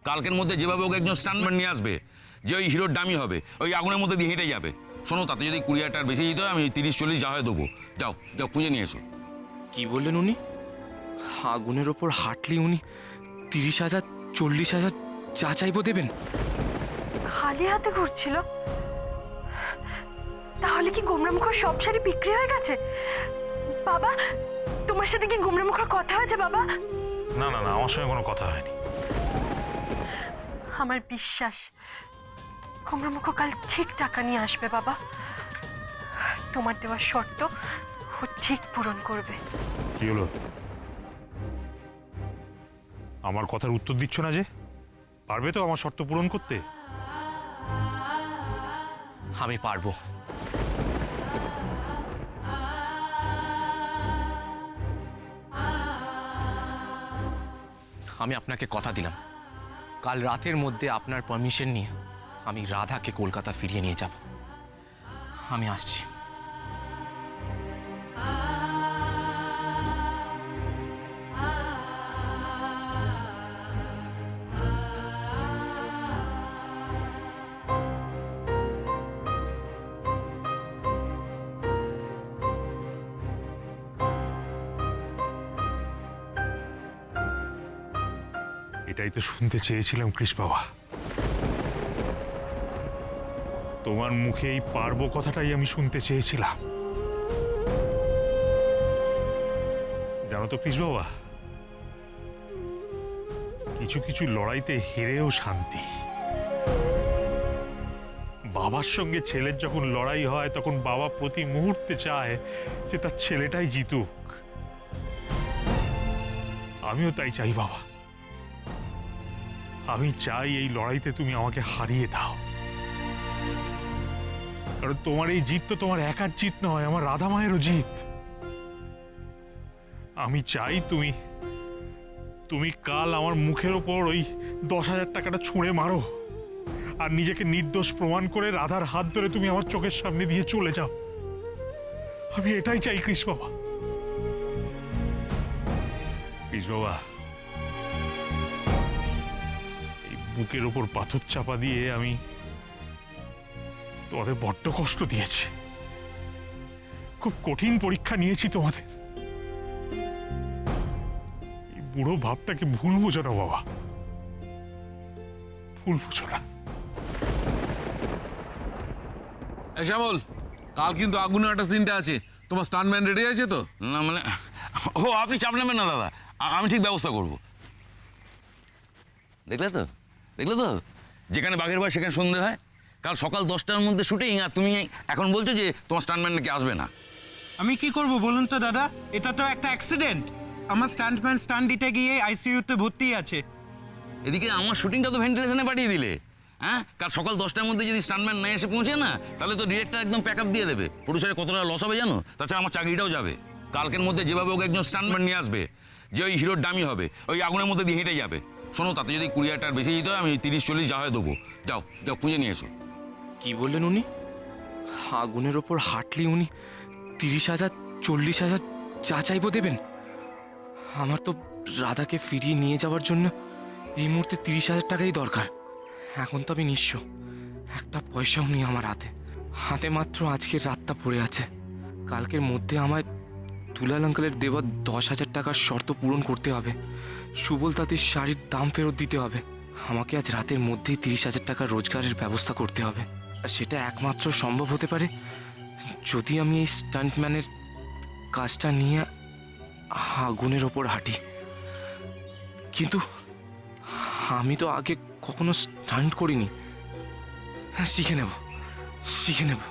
কালকের মধ্যে যেভাবে ওকে একজন স্টান্টম্যান নিয়ে আসবে, যে ওই হিরোর দামি হবে, ওই আগুনের মধ্যে দিয়ে হেঁটে যাবে। শোনো, তাতে যদি 20,000 টাকার বেশি দিতে হয় আমি 30-40 যা হয় দেবো। যাও যাও, খুঁজে নিয়ে এসো। কি বললেন উনি? আগুনের ওপর হাঁটলে উনি 30,000 40,000 যা চাইবো দেবেন? খালি হাতে ঘুরছিল? তাহলে কি গোমরামুখর সব শাড়ি বিক্রি হয়ে গেছে? বাবা, তোমার সাথে কি গোমরামুখর কথা হয়েছে বাবা? না না না, আমার সঙ্গে কোনো কথা হয়নি। আমার বিশ্বাস গোমরামুখ কাল ঠিক টাকা নিয়ে আসবে বাবা। তোমার দেওয়ার শর্ত ও ঠিক পূরণ করবে। কি হলো? আমার কথার উত্তর দিচ্ছ না যে? পারবে তো আমার শর্ত পূরণ করতে? আমি পারবো। আমি আপনাকে কথা দিলাম, কাল রাতের মধ্যে আপনার পারমিশন নিয়ে আমি রাধাকে কলকাতা ফিরিয়ে নিয়ে যাব। আমি আসছি। এটাই তো শুনতে চেয়েছিলাম কৃষ বাবা। তোমার মুখে এই পারবো কথাটাই আমি শুনতে চেয়েছিলাম। জানো তো কৃষ বাবা, কিছু কিছু লড়াইতে হেরেও শান্তি। বাবার সঙ্গে ছেলের যখন লড়াই হয় তখন বাবা প্রতি মুহূর্তে চায় যে তার ছেলেটাই জিতুক। আমিও তাই চাই বাবা। আমি চাই এই লড়াইতে তুমি আমাকে হারিয়ে দাও, কারণ তোমার এই জিত তো তোমার একার জিত নয়, আমার রাধা মায়েরও জিত। আমি চাই তুমি কাল আমার মুখের ওপর ওই 10,000 টাকাটা ছুঁড়ে মারো আর নিজেকে নির্দোষ প্রমাণ করে রাধার হাত ধরে তুমি আমার চোখের সামনে দিয়ে চলে যাও। আমি এটাই চাই কৃষ বাবা। কৃষ বাবা, বুকের ওপর পাথর চাপা দিয়ে আমি তোমাদের বড্ড কষ্ট দিয়েছি, খুব কঠিন পরীক্ষা নিয়েছি তোমাদের। এই বুড়ো ভাবটাকে ভুল বুঝো না বাবা, ভুল বুঝো না। শ্যামল, কাল কিন্তু আগুনের একটা সিনটা আছে, তোমার স্টান্টম্যান রেডি আছে তো? না মানে, ও আপনি চাপ নেবেন না দাদা, আমি ঠিক ব্যবস্থা করব। দেখলে তো, দেখলে তো, যেখানে বাঘের ভয় সেখানে সন্ধে হয়। কাল সকাল 10টার মধ্যে শুটিং, আর তুমি এখন বলছো যে তোমার স্টান্টম্যান নাকি আসবে না। আমি কি করব বলুন তো দাদা, এটা তো একটা অ্যাক্সিডেন্ট। আমার স্টান্টম্যান স্টান্ট দিতে গিয়ে আইসিইউতে ভর্তি আছে। এদিকে আমার শুটিংটা তো ভেন্টিলেশনে পাঠিয়ে দিলে। হ্যাঁ, কাল সকাল 10টার মধ্যে যদি স্টান্টম্যান না এসে পৌঁছে না, তাহলে তো ডিরেক্টর একদম প্যাক আপ দিয়ে দেবে। পুরুষের কতটা লস হবে জানো? তাছাড়া আমার চাকরিটাও যাবে। কালকের মধ্যে যেভাবে ওকে একজন স্টান্টম্যান নিয়ে আসবে, যে ওই হিরোর দামি হবে, ওই আগুনের মধ্যে দিয়ে হেঁটে যাবে। শোনো, তাতে যদি 20,000 টাকার বেশি দিতে হয় আমি 30-40 যা হয় দেবো। যাও যাও, খুঁজে নিয়ে এসো। কি বললেন উনি? আগুনের ওপর হাঁটলে উনি 30,000 40,000 যা চাইবো দেবেন? আমার তো রাধাকে ফিরিয়ে নিয়ে যাওয়ার জন্য এই মুহূর্তে 30,000 টাকাই দরকার। এখন তো আমি নিঃস্ব, একটা পয়সাও নেই আমার হাতে। হাতে মাত্র আজকের রাতটা পড়ে আছে। কালকের মধ্যে আমায় দুলাল আঙ্কেলের দেওয়া 10,000 টাকার শর্ত পূরণ করতে হবে। সুবল তাঁতির শাড়ির দাম ফেরত দিতে হবে। আমাকে আজ রাতের মধ্যেই 30,000 টাকার রোজগারের ব্যবস্থা করতে হবে। আর সেটা একমাত্র সম্ভব হতে পারে যদি আমি এই স্টান্টম্যানের কাজটা নিয়ে আগুনের ওপর হাঁটি। কিন্তু আমি তো আগে কখনো স্টান্ট করিনি। শিখে নেব, শিখে নেব।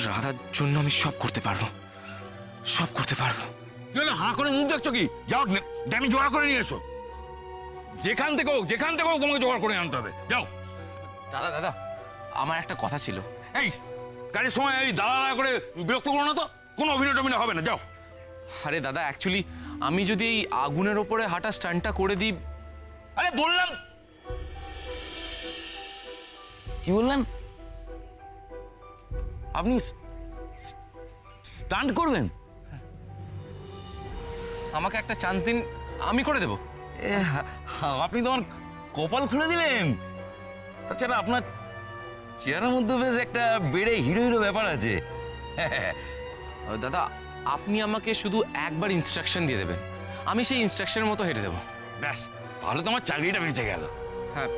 রাধার জন্য আমি সব করতে পারবো, সব করতে পারবো। হাঁ করে মুখ দেখছো কি? যাও, আমি জোগাড় করে নিয়ে এসো। যেখান থেকে হোক তোমাকে জোগাড় করে আনতে হবে। যাও। দাদা দাদা, আমার একটা কথা ছিল। এই গাড়ির সময় এই দাঁড়া করে বিরক্ত করো না তো। কোনো অভিনয় টভিনয় হবে না, যাও। আরে দাদা, অ্যাকচুয়ালি আমি যদি এই আগুনের ওপরে হাঁটা স্টান্টটা করে দিই। আরে বললাম, কি বললেন? আপনি স্টান্ট করবেন? আমাকে একটা চান্স দিন, আমি করে দেবো। আপনি তো আমার কপাল খুলে দিলেন। তাছাড়া আপনার চেহারার মধ্যে বেশ একটা বেড়ে হিরো হিরো ব্যাপার আছে। দাদা, আপনি আমাকে শুধু একবার ইনস্ট্রাকশন দিয়ে দেবেন, আমি সেই ইনস্ট্রাকশনের মতো হেঁটে দেবো। ব্যাস, তাহলে তো আমার চাকরিটা বেঁচে গেল। হ্যাঁ,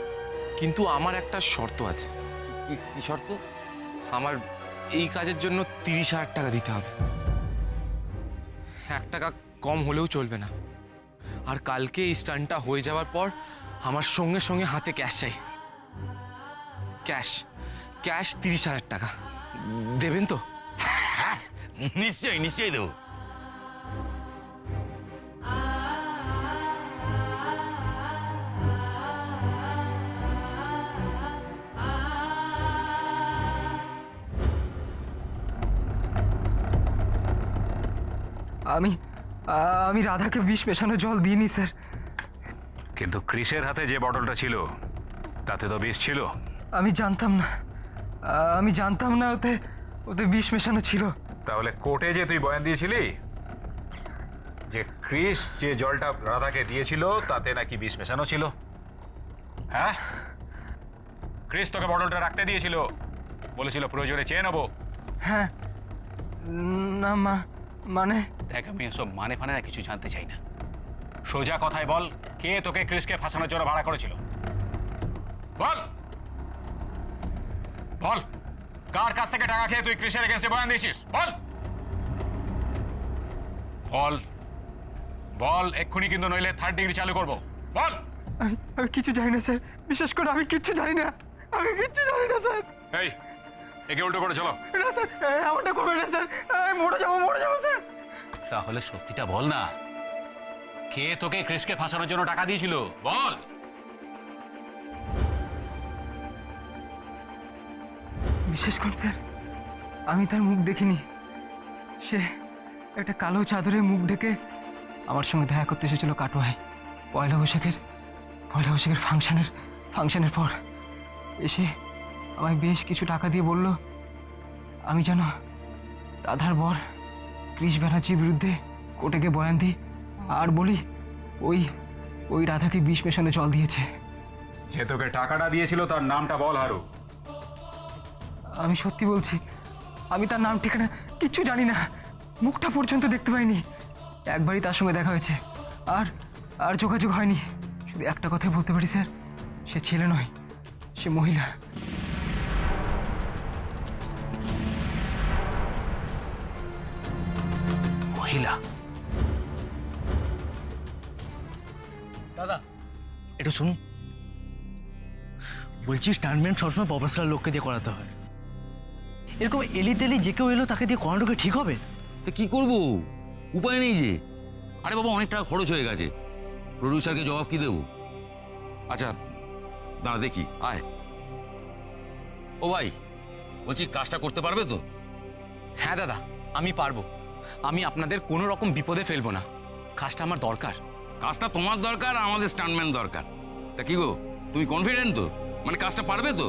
কিন্তু আমার একটা শর্ত আছে। কি শর্ত? আমার এই কাজের জন্য 30,000 টাকা দিতে হবে। 1 টাকা কম হলেও চলবে না। আর কালকে এই স্টান্টটা হয়ে যাওয়ার পর আমার সঙ্গে সঙ্গে হাতে ক্যাশ চাই। ক্যাশ ক্যাশ 30,000 টাকা দেবেন তো? হ্যাঁ, নিশ্চয়ই নিশ্চয়ই দেবো। আমি আমি রাধাকে বিষ মেশানো জল দিইনি স্যার। কিন্তু ক্রিসের হাতে যে বটলটা ছিল তাতে তো বিষ ছিল। আমি জানতাম না, আমি জানতাম না ওতে ওতে বিষ মেশানো ছিল। তাহলে কোর্টে যে তুই বয়ান দিয়েছিলি যে ক্রিস যে জলটা রাধাকে দিয়েছিল তাতে নাকি বিষ মেশানো ছিল, হ্যাঁ? ক্রিস তোকে বটলটা রাখতে দিয়েছিল, বলেছিল প্রয়োজনে চেয়ে নেবো। হ্যাঁ, না মানে দেখ, আমি এসব মানে ফানে না কিছু জানতে চাই না। সোজা কথায় বল, কে তোকে ক্রিসকে ফাঁসানোর জন্য ভাড়া করেছিল? বল বল, কার কাছ থেকে টাকা খেয়ে তুই ক্রিসের এগেন্সটে বয়ান দিয়েছিস? বল বল বল, এক্ষুনি, কিন্তু নইলে 3rd ডিগ্রি চালু করবো। বল। আমি কিছু জানি না স্যার, বিশেষ করে আমি কিচ্ছু জানি না, আমি কিচ্ছু জানি না স্যার। এই, একে উল্টো করে চলো। না স্যার, এমনটা করবেন না স্যার, আমি মরে যাবো স্যার। তাহলে সত্যিটা বল না, কে তোকে ক্রিসকে ফাঁসানোর জন্য টাকা দিয়েছিল? বল। বিশেষ করে স্যার, আমি তার মুখ দেখিনি। সে একটা কালো চাদরে মুখ ঢেকে আমার সঙ্গে দেখা করতে এসেছিল কাটোয়ায় পয়লা বৈশাখের ফাংশনের পর। এসে আমায় বেশ কিছু টাকা দিয়ে বলল আমি যেন রাধার বর ক্রিস ব্যানার্জির বিরুদ্ধে কোর্টে গিয়ে বয়ান দিই আর বলি ওই রাধাকে বিষ মেশানো জল দিয়েছে। যে তোকে টাকাটা দিয়েছিল তার নামটা বল, হারু। আমি সত্যি বলছি, আমি তার নাম ঠিকানা কিচ্ছু জানি না, মুখটা পর্যন্ত দেখতে পাইনি। একবারই তার সঙ্গে দেখা হয়েছে, আর যোগাযোগ হয়নি। শুধু একটা কথাই বলতে পারি স্যার, সে ছেলে নয়, সে মহিলা। মহিলা? দাদা একটু শুনুন, বলছি স্টান্টম্যান সবসময় প্রফেশনাল লোককে দিয়ে করাতে হয়। এরকম এলি তেলি যে কেউ এলো তাকে দিয়ে করানোকে ঠিক হবে? তা কি করবো, উপায় নেই যে। আরে বাবা, অনেক টাকা খরচ হয়ে গেছে, প্রডিউসারকে জবাব কি দেবো? আচ্ছা দাঁড়া দেখি, আয়। ও ভাই, বলছি কাজটা করতে পারবে তো? হ্যাঁ দাদা, আমি পারবো। আমি আপনাদের কোনো রকম বিপদে ফেলবো না, কাজটা আমার দরকার। কাজটা তোমার দরকার, আমাদের স্টান্টম্যান দরকার। তা কি গো, তুমি কনফিডেন্ট তো? মানে কাজটা পারবে তো?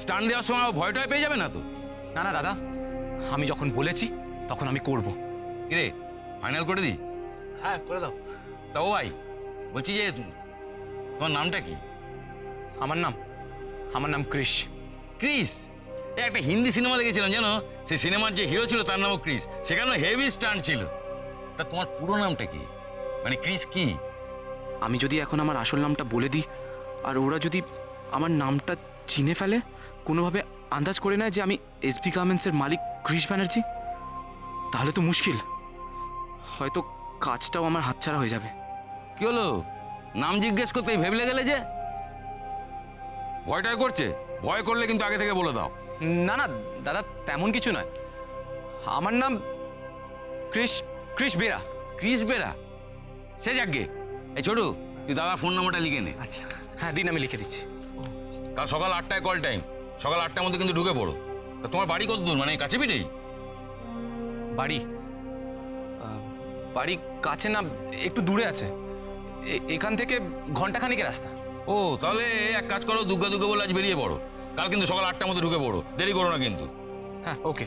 স্টান্ট দেওয়ার সময় ভয়টাই পেয়ে যাবে না তো? না না দাদা, আমি যখন বলেছি তখন আমি করব। কিরে, ফাইনাল করে দিই? হ্যাঁ করে দাও। তা ও ভাই, বলছি যে তোমার নামটা কি? আমার নাম ক্রিস। ক্রিস? একটা হিন্দি সিনেমা দেখেছিলাম জানো, সেই সিনেমার যে হিরো ছিল তার নামও ক্রিস, সেখানে হেভি স্টান্ট ছিল। তা তোমার পুরো নামটা কি? মানে ক্রিস কি? আমি যদি এখন আমার আসল নামটা বলে দিই আর ওরা যদি আমার নামটা চিনে ফেলে, কোনোভাবে আন্দাজ করে নেয় যে আমি এসবি গার্মেন্টসের মালিক ক্রিস ব্যানার্জি, তাহলে তো মুশকিল। হয়তো কাজটাও আমার হাতছাড়া হয়ে যাবে। কি হলো, নাম জিজ্ঞেস করতেই ভেবলে গেলে যে? ভয়টাই করছে? ভয় করলে কিন্তু আগে থেকে বলে দাও। না না দাদা, তেমন কিছু নয়। আমার নাম ক্রিস বেরা। ক্রিস বেরা? সে যাকে। এই ছোটু, তুই দাদা ফোন নাম্বারটা লিখে নে। আচ্ছা হ্যাঁ দিন, আমি লিখে দিচ্ছি। কাল সকাল 8টায় কল টাইম, সকাল 8টার মধ্যে কিন্তু ঢুকে পড়ো। তা তোমার বাড়ি কত দূর, মানে কাছে পিঠেই? বাড়ি কাছে না, একটু দূরে আছে। এখান থেকে ঘন্টাখানেকের রাস্তা। ও, তাহলে এক কাজ করো, দুগ্গা বলে আজ বেরিয়ে পড়ো। কাল কিন্তু সকাল 8টার মধ্যে ঢুকে পড়ো, দেরি করো না কিন্তু। হ্যাঁ ওকে,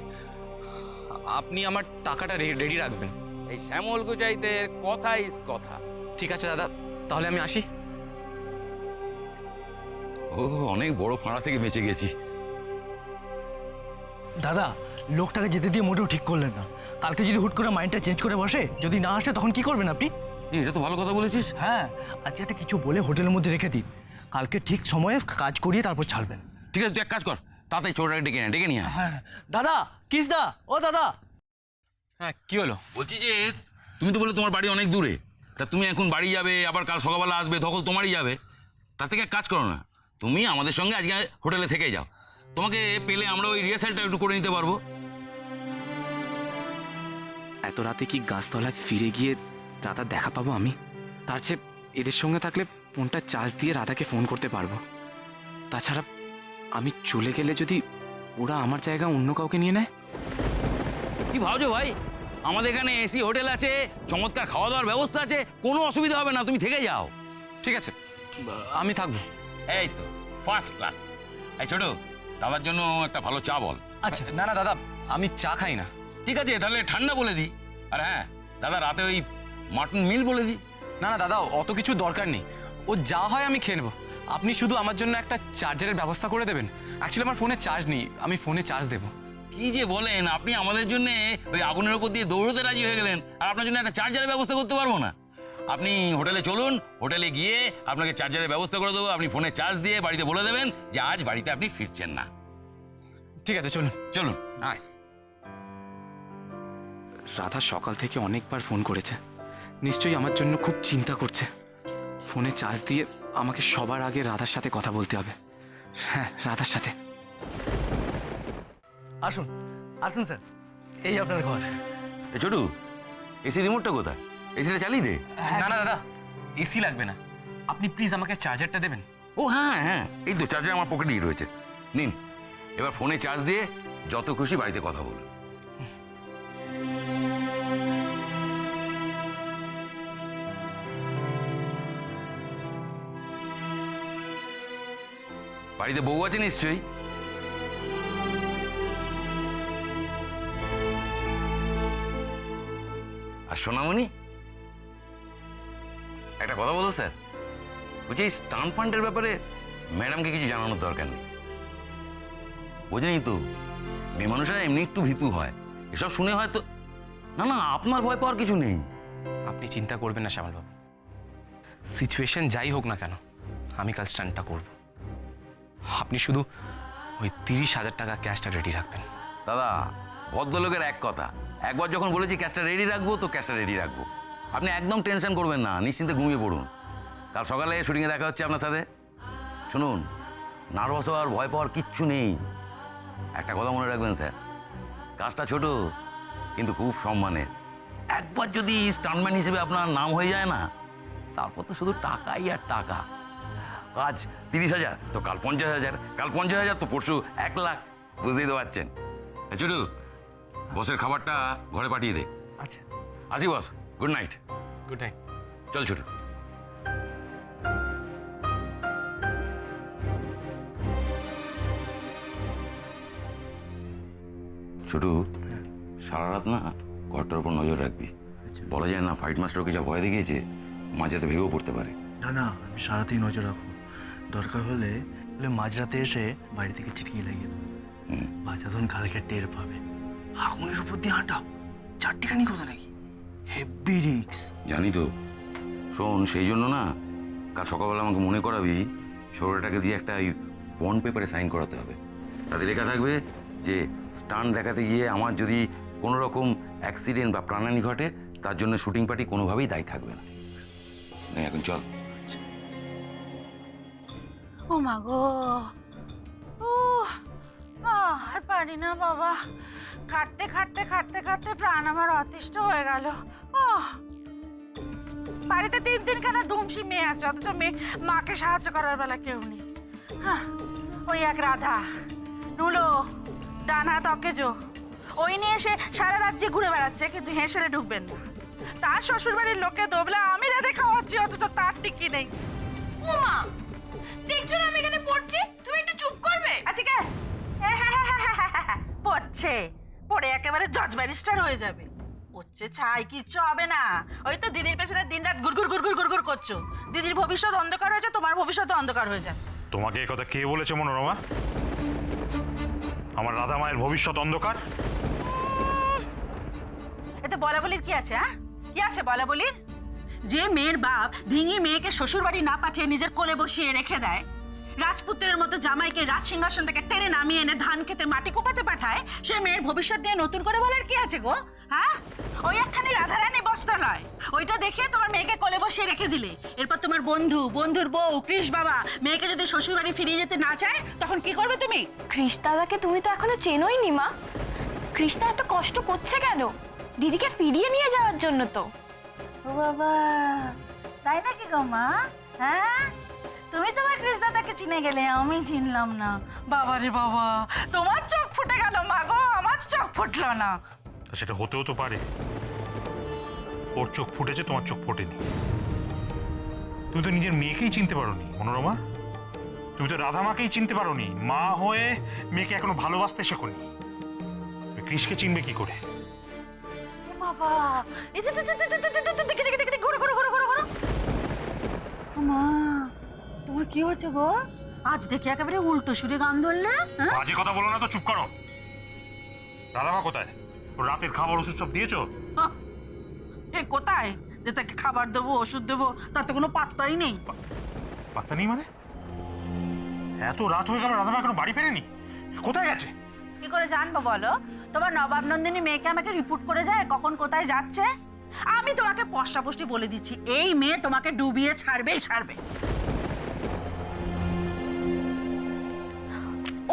আপনি আমার টাকাটা রেডি রাখবেন। এই শ্যামল গুচাইতে কথা ইস কথা। ঠিক আছে দাদা, তাহলে আমি আসি। ও অনেক বড় ফাঁড়া থেকে বেঁচে গেছি। দাদা, লোকটাকে যেতে দিয়ে মোটেও ঠিক করলেন না। কালকে যদি হুট করে মাইন্ডটা চেঞ্জ করে বসে, যদি না আসে তখন কি করবেন আপনি? এটা তো ভালো কথা বলেছিস। হ্যাঁ, আজকে একটা কিছু বলে হোটেলের মধ্যে রেখে দিন। কালকে ঠিক সময়ে কাজ করিয়ে তারপর ছাড়বেন। ঠিক আছে, তুই এক কাজ কর, তাড়াতাড়ি ছোটটাকে ডেকে নিয়ে আয়। হ্যাঁ দাদা, কিসদা, ও দাদা। হ্যাঁ, কি হলো? বলছি যে তুমি তো বলে তোমার বাড়ি অনেক দূরে, তা তুমি এখন বাড়ি যাবে, আবার কাল সকালবেলা আসবে, তখন তোমারই যাবে। তার থেকে এক কাজ করো না, তুমি আমাদের সঙ্গে আজকে হোটেলে থেকে যাও। তোমাকে পেলে আমরা ওই রিহার্সালটা একটু করে নিতে পারবো। এত রাতে কি গাছতলায় ফিরে গিয়ে রাধার দেখা পাবো আমি? তার চেয়ে এদের সঙ্গে থাকলে ফোনটা চার্জ দিয়ে রাধাকে ফোন করতে পারবো। তাছাড়া আমি চলে গেলে যদি ওরা আমার জায়গা অন্য কাউকে নিয়ে নেয়? কি ভাবছো ভাই? আমাদের এখানে এসি হোটেল আছে, চমৎকার খাওয়া দাওয়ার ব্যবস্থা আছে, কোনো অসুবিধা হবে না, তুমি থেকে যাও। ঠিক আছে, আমি থাকবো। এই তো ফার্স্ট ক্লাস। এই ছোট, দাদার জন্য একটা ভালো চা বল। আচ্ছা। না না দাদা, আমি চা খাই না। ঠিক আছে, তাহলে ঠান্ডা বলে দিই। আর হ্যাঁ দাদা, রাতে ওই মাটন মিল বলে দিই। না না দাদা, অত কিছু দরকার নেই। ও যা হয় আমি খেয়ে নেবো। আপনি শুধু আমার জন্য একটা চার্জারের ব্যবস্থা করে দেবেন। অ্যাকচুয়ালি আমার ফোনে চার্জ নেই, আমি ফোনে চার্জ দেবো। কি যে বলেন আপনি, আমাদের জন্য ওই আগুনের উপর দিয়ে দৌড়তে রাজি হয়ে গেলেন, আর আপনার জন্য একটা চার্জারের ব্যবস্থা করতে পারবো না? আপনি হোটেলে চলুন, হোটেলে গিয়ে আপনাকে চার্জারের ব্যবস্থা করে দেবো। আপনি ফোনে চার্জ দিয়ে বাড়িতে বলে দেবেন যে আজ বাড়িতে আপনি ফিরছেন না। ঠিক আছে, চলুন। চলুন আয়। রাধা সকাল থেকে অনেকবার ফোন করেছে, নিশ্চয়ই আমার জন্য খুব চিন্তা করছে। ফোনে চার্জ দিয়ে আমাকে সবার আগে রাধার সাথে কথা বলতে হবে। হ্যাঁ, রাধার সাথে। আসুন আসুন স্যার, এই আপনার ঘর। এ ছোটু, এসি রিমোটটা কোথায়? এসিটা চালিয়ে দে। না না দাদা, এসি লাগবে না। আপনি প্লিজ আমাকে চার্জারটা দেবেন। ও হ্যাঁ হ্যাঁ, এই তো চার্জার আমার পকেটেই রয়েছে, নিন। এবার ফোনে চার্জ দিয়ে যত খুশি বাড়িতে কথা বলুন। বাড়িতে বউ আছে নিশ্চয়ই? আর সোনামণি, একটা কথা বলো স্যার, বলছি এই স্টান ফান্ডের ব্যাপারে ম্যাডামকে কিছু জানানোর দরকার নেই, বোঝেনি তো? মেয়ে মানুষেরা এমনি একটু ভীতু হয়, এসব শুনে হয়তো। না না, আপনার ভয় পাওয়ার কিছু নেই। আপনি চিন্তা করবেন না শ্যামলবাবু, সিচুয়েশন যাই হোক না কেন আমি কাল স্টান্টটা করব। আপনি শুধু ওই 30,000 টাকা ক্যাশটা রেডি রাখবেন। দাদা, ভদ্রলোকের এক কথা, একবার যখন বলেছি ক্যাশটা রেডি রাখবো তো ক্যাশটা রেডি রাখবো। আপনি একদম টেনশন করবেন না, নিশ্চিন্তে ঘুমিয়ে পড়ুন। কাল সকালে শুটিংয়ে দেখা হচ্ছে আপনার সাথে। শুনুন, নার্ভাস হওয়ার ভয় পাওয়ার কিচ্ছু নেই। একটা কথা মনে রাখবেন স্যার, কাজটা ছোট কিন্তু খুব সম্মানের। একবার যদি স্টান্টম্যান হিসেবে আপনার নাম হয়ে যায় না, তারপর তো শুধু টাকাই আর টাকা। আজ 30,000 তো কাল 50,000, কাল 50,000 তো পরশু 1 লাখ, বুঝতেই তো পারছেন। ছোটু, বসের খাবারটা ঘরে পাঠিয়ে দে। আচ্ছা। আসি বস, গুড নাইট। Good night. চল ছোটু। ছোটু, সারা রাত না ঘরটার উপর নজর রাখবি। বলা যায় না, ফাইট মাস্টারকে যা ভয় দেখিয়েছে, মাঝরাতে ভেঙেও পড়তে পারে। না না, আমি সারাতেই নজর রাখবো। দরকার হলে মাঝরাতে এসে বাড়ি থেকে ছিটকিয়ে লাগিয়ে দেবো। বাচ্চা ধন কালকে টের পাবে। আগুনের উপর দিয়ে হাঁটা, চারটিখানি কথা নাকি, হেভি রিক্স। জানি তো। শোন, সেই জন্য না কাল সকালবেলা আমাকে মনে করাবি, শরীরটাকে দিয়ে একটা ওই বন্ড পেপারে সাইন করাতে হবে। তাতে লেখা থাকবে যে স্টান্ট দেখাতে গিয়ে আমার যদি কোনো রকম অ্যাক্সিডেন্ট বা প্রাণহানি ঘটে, তার জন্য শুটিং পার্টি কোনোভাবেই দায়ী থাকবে না। এখন চল। ও মা গো, ও আর পারি না বাবা, খাটতে খাটতে খাটতে খাটতে প্রাণ আমার অতিষ্ঠ হয়ে গেল। ও বাড়িতে 3 খানা ধুমসি মেয়ে আছে, অথচ মাকে সাহায্য করার বেলা কেউ নেই। ওই এক রাধা, নুলো, ডান হাত অকেজো, ওই নিয়ে এসে সারা রাজ্যে ঘুরে বেড়াচ্ছে, কিন্তু হেসেলে ঢুকবেন না। তার শ্বশুর বাড়ির লোককে দোবলা আমি রাধে খাওয়াচ্ছি, অথচ তার টিকি নেই। ও মা, দেখছো না আমি এখানে পড়ছি, তুমি একটু চুপ করবে? আচ্ছা কে পড়ছে, পড়ে একেবারে জজ ব্যারিস্টার হয়ে যাবে। পড়ছে ছাই, কিচ্ছু হবে না। ওই তো দিদির পেছনে দিনরাত গুড়গুড় গুড়গুড় গুড়গুড় করছো। দিদির ভবিষ্যৎ অন্ধকার হয়েছে, তোমার ভবিষ্যৎ অন্ধকার হয়ে যাবে। তোমাকে এই কথা কে বলেছে মনোরমা? আমার রাধা মায়ের ভবিষ্যৎ অন্ধকার। এতে বলা বলির কি আছে? হ্যাঁ, কি আছে বলা বলির? যে মেয়ের বাপ ধিঙি মেয়েকে শ্বশুর বাড়ি না পাঠিয়ে নিজের কোলে বসিয়ে রেখে দেয়, রাজপুত্রের মতো জামাইকে রাজসিংহাসন থেকে টেনে নামিয়ে এনে ধান খেতে মাটি কোপাতে পাঠায়, সে মেয়ের ভবিষ্যৎ দিয়ে নতুন করে বলার কি আছে গো? হ্যাঁ, ওই একখানি রাধারানী বস্ত্র নয়, ওইটা দেখে তোমার মেয়েকে কোলে বসিয়ে রেখে দিলে। এরপর তোমার বন্ধুর বউ কৃষ বাবা মেয়েকে যদি শ্বশুর বাড়ি ফিরিয়ে যেতে না চায়, তখন কি করবে তুমি? কৃষ দাদাকে তুমি তো এখনো চেনোই নি মা। কৃষ্ণা এত কষ্ট করছে কেন? দিদিকে ফিরিয়ে নিয়ে যাওয়ার জন্য তো। ও বাবা, তাই নাকি গো মা? হ্যাঁ, তুমি তোমার কৃষ দাদাকে চিনে গেলে, আমি চিনলাম না। বাবা রে বাবা, তোমার চোখ ফুটে গেল মা গো, আমার চোখ ফুটলো না। সেটা হতেও তো পারে, ওর চোখ ফুটেছে, তোমার চোখ ফোটেনি। তুমি তো নিজের মেয়েকেই চিনতে পারোনি মনোরমা। তুমি তো রাধা মাকেই চিনতে পারোনি। মা হয়ে মেয়েকে এখনো ভালোবাসতে শেখোনি। তুমি কৃষকে চিনবে কি করে? বাবা, এই যে দেখে দেখে দেখে ঘুরে ঘুরে ঘুরে ঘুরে ঘুরে। মা, তোমার কি হচ্ছে গো? আজ দেখে একেবারে উল্টো সুরে গান ধরলে। বাজে কথা বলো না তো, চুপ করো। রাধা মা কোথায়? ওর রাতের খাবার ওষুধ সব দিয়েছো? এ কোথায় যে তাকে খাবার দেবো, ওষুধ দেবো, তার তো কোনো পাত্তাই নেই। পাত্তা নেই মানে? এত রাত হয়ে গেল, রাধা মা এখনো বাড়ি ফেরেনি? কোথায় গেছে? কি করে জানবো বলো? তোমার নবাব নন্দিনী মেয়েকে আমাকে রিপোর্ট করে যায় কখন কোথায় যাচ্ছে। আমি তোমাকে পশ্চাপষ্টি বলে দিচ্ছি, এই মেয়ে তোমাকে ডুবিয়ে ছাড়বেই ছাড়বে।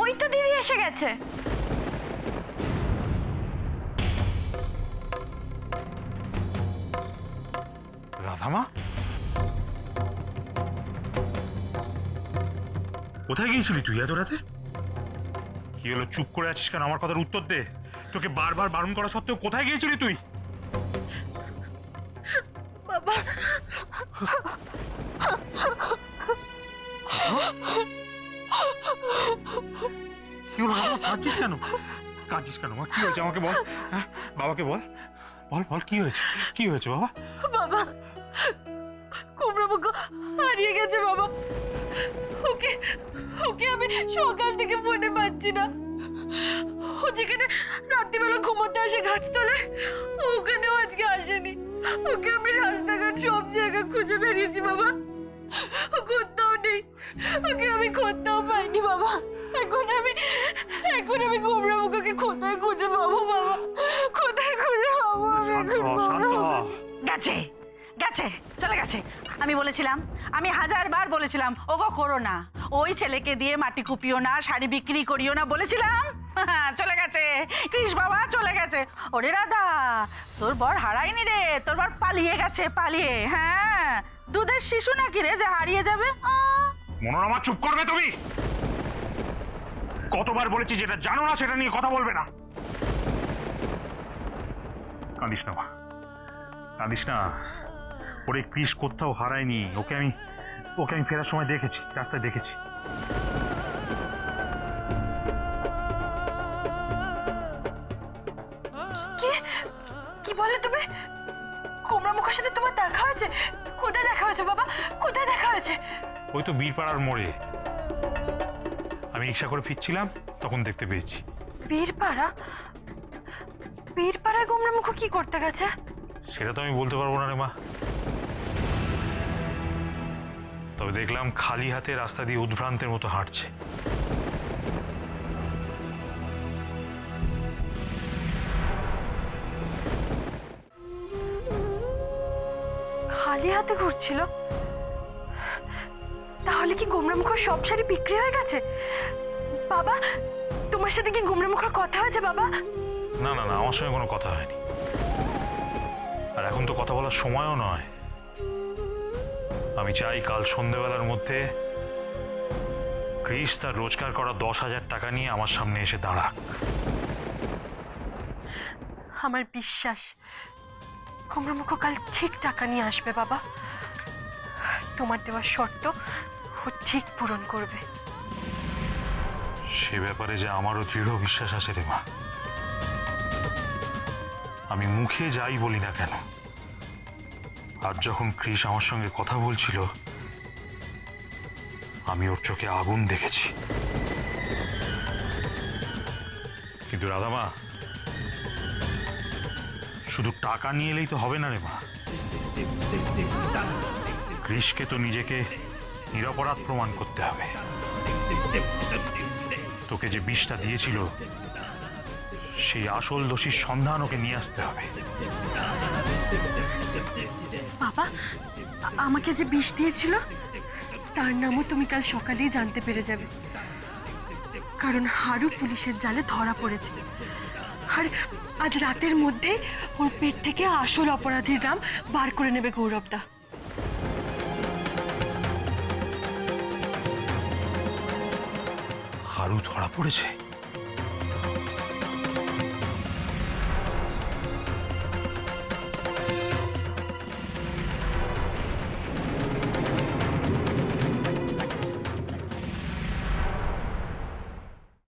ওই তো দিদি এসে গেছে। রাধা মা কোথায় গিয়েছিলি তুই এত রাতে? কি হলো, চুপ করে আছিস কেন? আমার কথার উত্তর দে। তোকে বারবার বারণ করা সত্ত্বেও কোথায় গিয়েছিলি তুই? বাবা, কি হলো রাধা? কাঁদছিস কেন? কাঁদছিস কেন মা? কি হয়েছে আমাকে বল। হ্যাঁ, বাবাকে বল, বল বল, কি হয়েছে? কি হয়েছে বাবা? বাবা, কুমড়ামুখ হারিয়ে গেছে বাবা। ওকে ওকে আমি সকাল থেকে ফোনে পাচ্ছি না। ও যেখানে রাত্রিবেলা ঘুমোতে আসে গাছতলায়, ওখানেও আজকে আসেনি। ওকে আমি রাস্তাঘাট সব জায়গায় খুঁজে বেরিয়েছি বাবা, ও কোথাও নেই। ওকে আমি কোথাও পাইনি বাবা। এখন আমি কুমড়ামুখকে কোথায় খুঁজে পাবো বাবা? কোথায় খুঁজে পাবো আমি এখন বাবা? গেছে গেছে, চলে গেছে। আমি বলেছিলাম, আমি 1000 বার বলেছিলাম ওগো করো না, ওই ছেলেকে দিয়ে মাটি কুপিও না, শাড়ি বিক্রি করিও না, বলেছিলাম। চলে গেছে কৃষ বাবা, চলে গেছে। ওরে রাধা, তোর বর হারায়নি রে, তোর বর পালিয়ে গেছে, পালিয়ে। হ্যাঁ, দুধের শিশু নাকি রে যে হারিয়ে যাবে? মনোরমা চুপ করবে তুমি? কতবার বলেছি যেটা জানো না সেটা নিয়ে কথা বলবে না। কাঁদিস না মা, কাঁদিস না। ওরে কৃষ কোথাও হারায়নি। ওকে আমি ফেরার সময় দেখেছি, রাস্তায় দেখেছি। কি বলে তুমি? কুমড়ামুখের সাথে তোমার দেখা হয়েছে? কোথায় দেখা হয়েছে বাবা? কোথায় দেখা হয়েছে? ওই তো বীরপাড়ার মোড়ে। আমি রিক্সা করে ফিরছিলাম, তখন দেখতে পেয়েছি। বীরপাড়ায় কুমড়ামুখ কি করতে গেছে? সেটা তো আমি বলতে পারবো না রে মা। তবে দেখলাম খালি হাতে রাস্তা দিয়ে উদ্ভ্রান্তের মতো হাঁটছে। খালি হাতে ঘুরছিল? তাহলে কি গুমরামুখর সব শাড়ি বিক্রি হয়ে গেছে? বাবা, তোমার সাথে কি গুমরামুখর কথা হয়েছে বাবা? না না না, আমার সঙ্গে কোনো কথা হয়নি। আর এখন তো কথা বলার সময়ও নয়। আমি চাই কাল সন্ধ্যেবেলার মধ্যে কৃষ তার রোজগার করা 10,000 টাকা নিয়ে আমার সামনে এসে দাঁড়াক। আমার বিশ্বাস কুমড়ামুখ কাল ঠিক টাকা নিয়ে আসবে বাবা। তোমার দেওয়া শর্ত ও ঠিক পূরণ করবে। সে ব্যাপারে যে আমারও দৃঢ় বিশ্বাস আছে রে মা। আমি মুখে যাই বলি না কেন, আজ যখন কৃষ আমার সঙ্গে কথা বলছিল, আমি ওর চোখে আগুন দেখেছি। কিন্তু রাধামা, শুধু টাকা নিয়ে এলেই তো হবে না রে মা। কৃষকে তো নিজেকে নিরপরাধ প্রমাণ করতে হবে। তোকে যে বিষটা দিয়েছিল সেই আসল দোষীর সন্ধান ওকে নিয়ে আসতে হবে। বাবা, আমাকে যে বিষ দিয়েছিল তার নামও তুমি কাল সকালেই জানতে পেরে যাবে, কারণ হারু পুলিশের জালে ধরা পড়েছে। আর আজ রাতের মধ্যে ওর পেট থেকে আসল অপরাধীর নাম বার করে নেবে গৌরবদা। হারু ধরা পড়েছে?